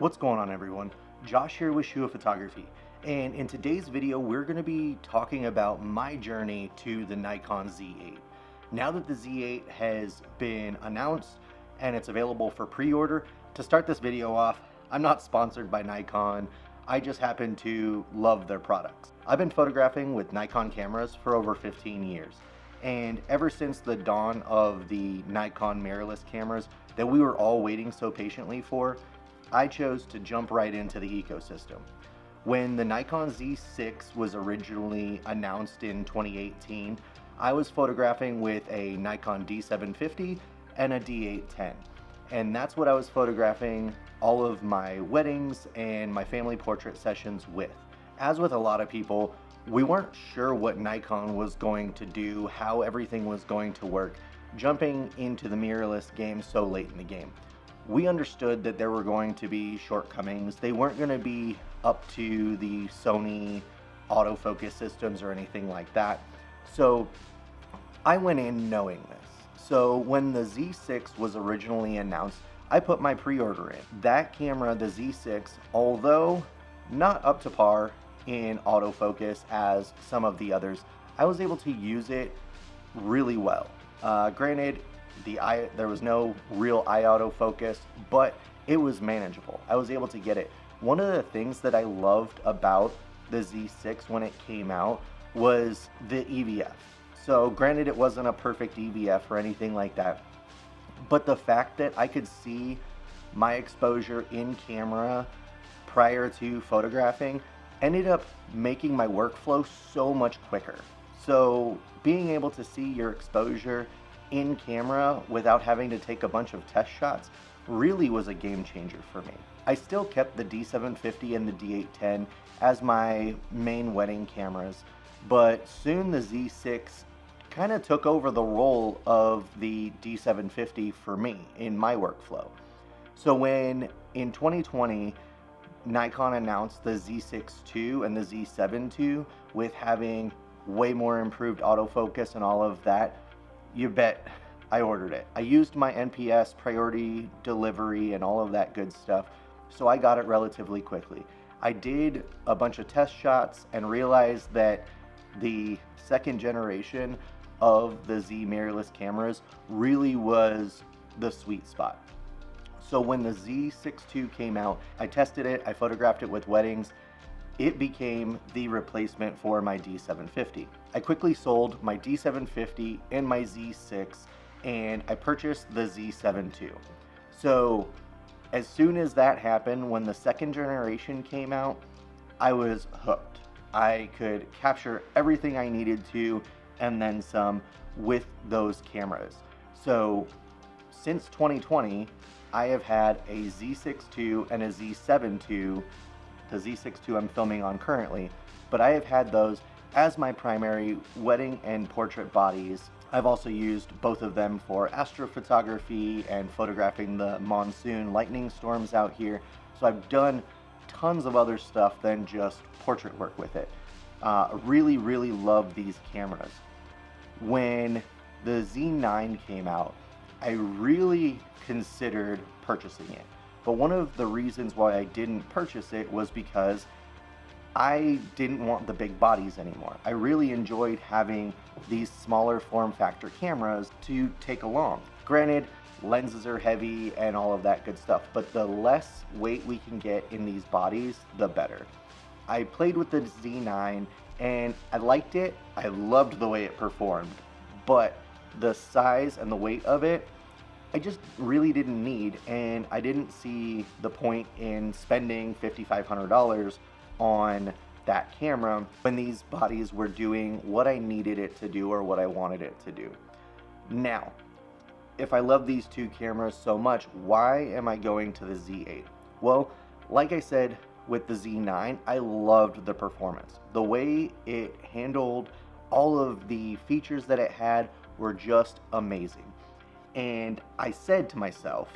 What's going on, everyone? Josh here with Shua Photography, and in today's video we're going to be talking about my journey to the Nikon Z8. Now that the Z8 has been announced and it's available for pre-order, to start this video off, I'm not sponsored by Nikon. I just happen to love their products. I've been photographing with Nikon cameras for over 15 years, and ever since the dawn of the Nikon mirrorless cameras that we were all waiting so patiently for, I chose to jump right into the ecosystem. When the Nikon Z6 was originally announced in 2018, I was photographing with a Nikon D750 and a D810. And that's what I was photographing all of my weddings and my family portrait sessions with. As with a lot of people, we weren't sure what Nikon was going to do, how everything was going to work, jumping into the mirrorless game so late in the game. We understood that there were going to be shortcomings. They weren't going to be up to the Sony autofocus systems or anything like that. So I went in knowing this. So when the Z6 was originally announced, I put my pre-order in. That camera, the Z6, although not up to par in autofocus as some of the others, I was able to use it really well. Granted, there was no real eye autofocus, but it was manageable. I was able to get it. One of the things that I loved about the Z6 when it came out was the EVF. So granted, it wasn't a perfect EVF or anything like that, but the fact that I could see my exposure in camera prior to photographing ended up making my workflow so much quicker. So being able to see your exposure in camera without having to take a bunch of test shots really was a game changer for me. I still kept the D750 and the D810 as my main wedding cameras, but soon the Z6 kind of took over the role of the D750 for me in my workflow. So when in 2020 Nikon announced the Z6 II and the Z7 II with having way more improved autofocus and all of that, you bet I ordered it. I used my NPS priority delivery and all of that good stuff, so I got it relatively quickly. I did a bunch of test shots and realized that the second generation of the Z mirrorless cameras really was the sweet spot. So when the Z6 II came out, I tested it, I photographed it with weddings. It became the replacement for my D750. I quickly sold my D750 and my Z6, and I purchased the Z7 II. So as soon as that happened, when the second generation came out, I was hooked. I could capture everything I needed to and then some with those cameras. So since 2020, I have had a Z6 II and a Z7 II. The Z6 II I'm filming on currently, but I have had those as my primary wedding and portrait bodies. I've also used both of them for astrophotography and photographing the monsoon lightning storms out here. So I've done tons of other stuff than just portrait work with it. Really love these cameras. When the Z9 came out, I really considered purchasing it. But one of the reasons why I didn't purchase it was because I didn't want the big bodies anymore. I really enjoyed having these smaller form factor cameras to take along. Granted, lenses are heavy and all of that good stuff, but the less weight we can get in these bodies, the better. I played with the Z9 and I liked it. I loved the way it performed, but the size and the weight of it, I just really didn't need, and I didn't see the point in spending $5,500 on that camera when these bodies were doing what I needed it to do or what I wanted it to do. Now, if I love these two cameras so much, why am I going to the Z8? Well, like I said with the Z9, I loved the performance. The way it handled all of the features that it had were just amazing. And I said to myself,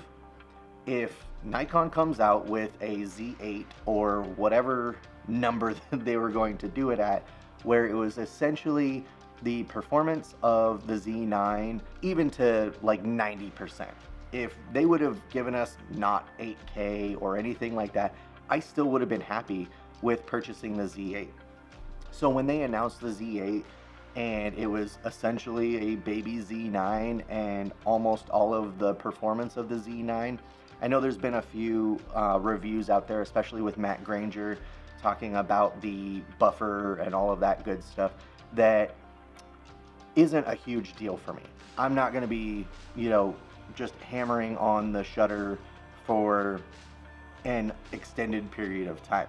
if Nikon comes out with a Z8 or whatever number they were going to do it at, where it was essentially the performance of the Z9, even to like 90%, if they would have given us not 8K or anything like that, I still would have been happy with purchasing the Z8. So when they announced the Z8 and it was essentially a baby Z9 and almost all of the performance of the Z9, I know there's been a few reviews out there, especially with Matt Granger, talking about the buffer and all of that good stuff, that isn't a huge deal for me. I'm not going to be, just hammering on the shutter for an extended period of time.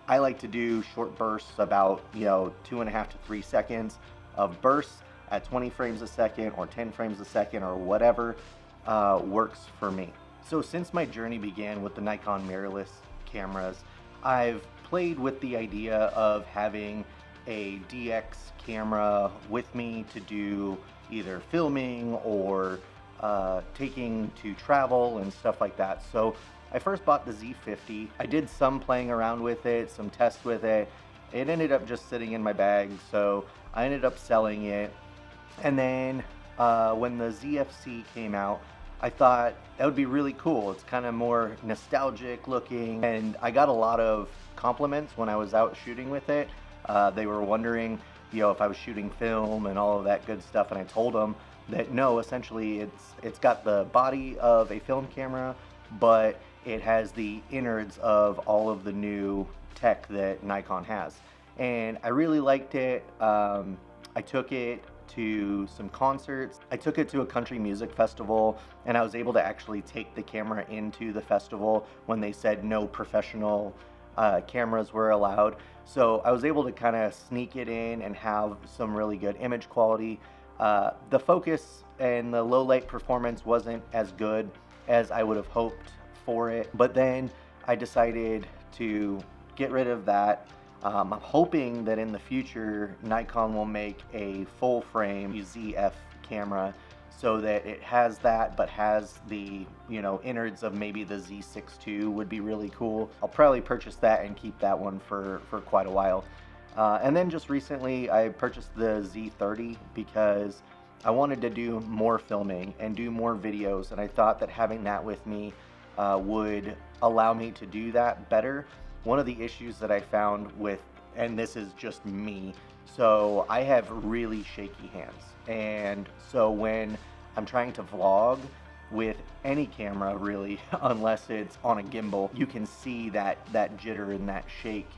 I like to do short bursts, about 2.5 to 3 seconds of bursts at 20 frames a second or 10 frames a second or whatever works for me. So since my journey began with the Nikon mirrorless cameras, I've played with the idea of having a DX camera with me to do either filming or taking to travel and stuff like that. So I first bought the Z50. I did some playing around with it, some tests with it. It ended up just sitting in my bag, so I ended up selling it. And then when the ZFC came out, I thought that would be really cool. It's kind of more nostalgic looking, and I got a lot of compliments when I was out shooting with it. They were wondering, if I was shooting film and all of that good stuff, and I told them that no, essentially it's got the body of a film camera, but it has the innards of all of the new tech that Nikon has. And I really liked it. I took it to some concerts. I took it to a country music festival, and I was able to actually take the camera into the festival when they said no professional cameras were allowed. So I was able to kind of sneak it in and have some really good image quality. The focus and the low light performance wasn't as good as I would have hoped for it, but then I decided to get rid of that. I'm hoping that in the future Nikon will make a full frame ZF camera so that it has that, but has the innards of maybe the Z6 II would be really cool. I'll probably purchase that and keep that one for quite a while. And then just recently I purchased the Z30 because I wanted to do more filming and do more videos, and I thought that having that with me would allow me to do that better. One of the issues that I found with, and this is just me, so I have really shaky hands, and so when I'm trying to vlog with any camera really, unless it's on a gimbal, you can see that jitter and that shake.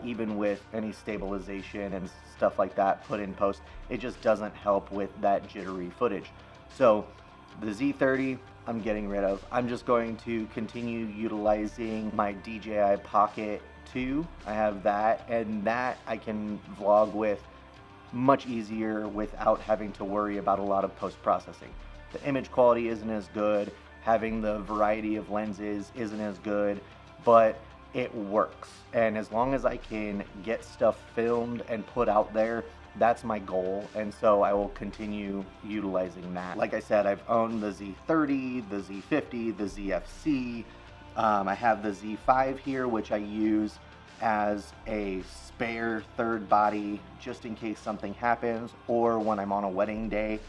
Even with any stabilization and stuff like that put in post, it just doesn't help with that jittery footage. So the Z30 I'm getting rid of. I'm just going to continue utilizing my DJI Pocket 2. I have that, and that I can vlog with much easier without having to worry about a lot of post-processing. The image quality isn't as good, having the variety of lenses isn't as good, but it works. And as long as I can get stuff filmed and put out there, that's my goal, and so I will continue utilizing that. Like I said, I've owned the Z30, the Z50, the ZFC. I have the Z5 here, which I use as a spare third body just in case something happens, or when I'm on a wedding day.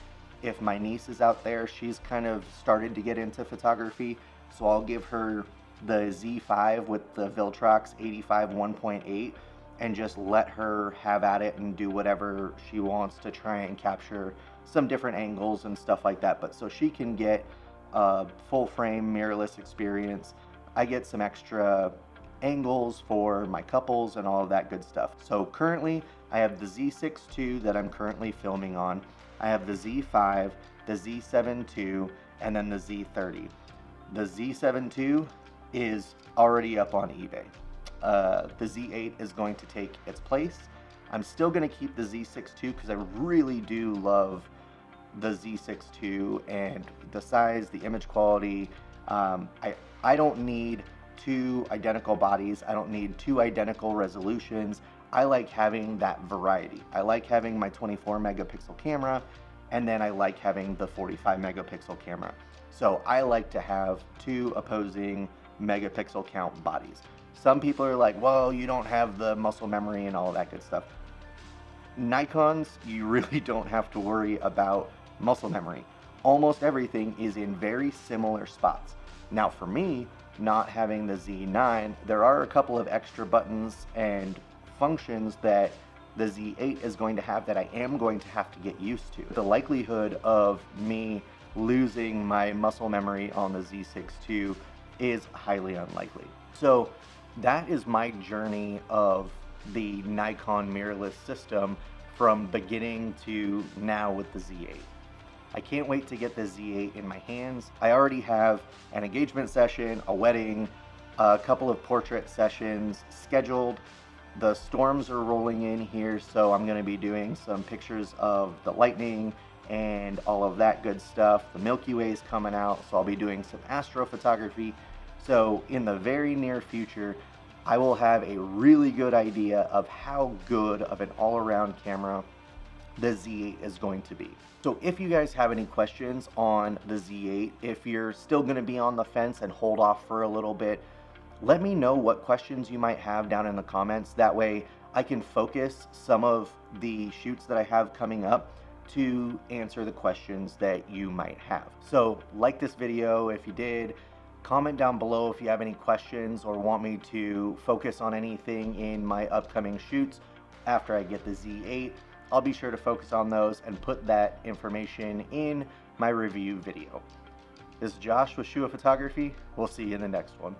If my niece is out there, she's kind of started to get into photography, so I'll give her the Z5 with the Viltrox 85 1.8 and just let her have at it and do whatever she wants to try and capture some different angles and stuff like that. But so she can get a full frame mirrorless experience, I get some extra angles for my couples and all of that good stuff. So currently I have the Z6 II that I'm currently filming on. I have the Z5, the Z7 II, and then the Z30. The Z7 II is already up on eBay. The Z8 is going to take its place. I'm still going to keep the Z6 II because I really do love the Z6 II and the size, the image quality. I don't need two identical bodies. I don't need two identical resolutions. I like having that variety. I like having my 24 megapixel camera, and then I like having the 45 megapixel camera. So I like to have two opposing megapixel count bodies. Some people are like, well, you don't have the muscle memory and all that good stuff. Nikons, you really don't have to worry about muscle memory. almost everything is in very similar spots. Now for me, not having the Z9, there are a couple of extra buttons and functions that the Z8 is going to have that I am going to have to get used to. The likelihood of me losing my muscle memory on the Z6 II is highly unlikely. So that is my journey of the Nikon mirrorless system from beginning to now with the Z8. I can't wait to get the Z8 in my hands. I already have an engagement session, a wedding, a couple of portrait sessions scheduled. The storms are rolling in here, so I'm going to be doing some pictures of the lightning and all of that good stuff. The Milky Way is coming out, so I'll be doing some astrophotography. So in the very near future, I will have a really good idea of how good of an all-around camera the Z8 is going to be. So if you guys have any questions on the Z8, if you're still going to be on the fence and hold off for a little bit, let me know what questions you might have down in the comments. That way I can focus some of the shoots that I have coming up to answer the questions that you might have. So like this video if you did, comment down below if you have any questions or want me to focus on anything in my upcoming shoots after I get the Z8. I'll be sure to focus on those and put that information in my review video. This is Josh with Shua Photography. We'll see you in the next one.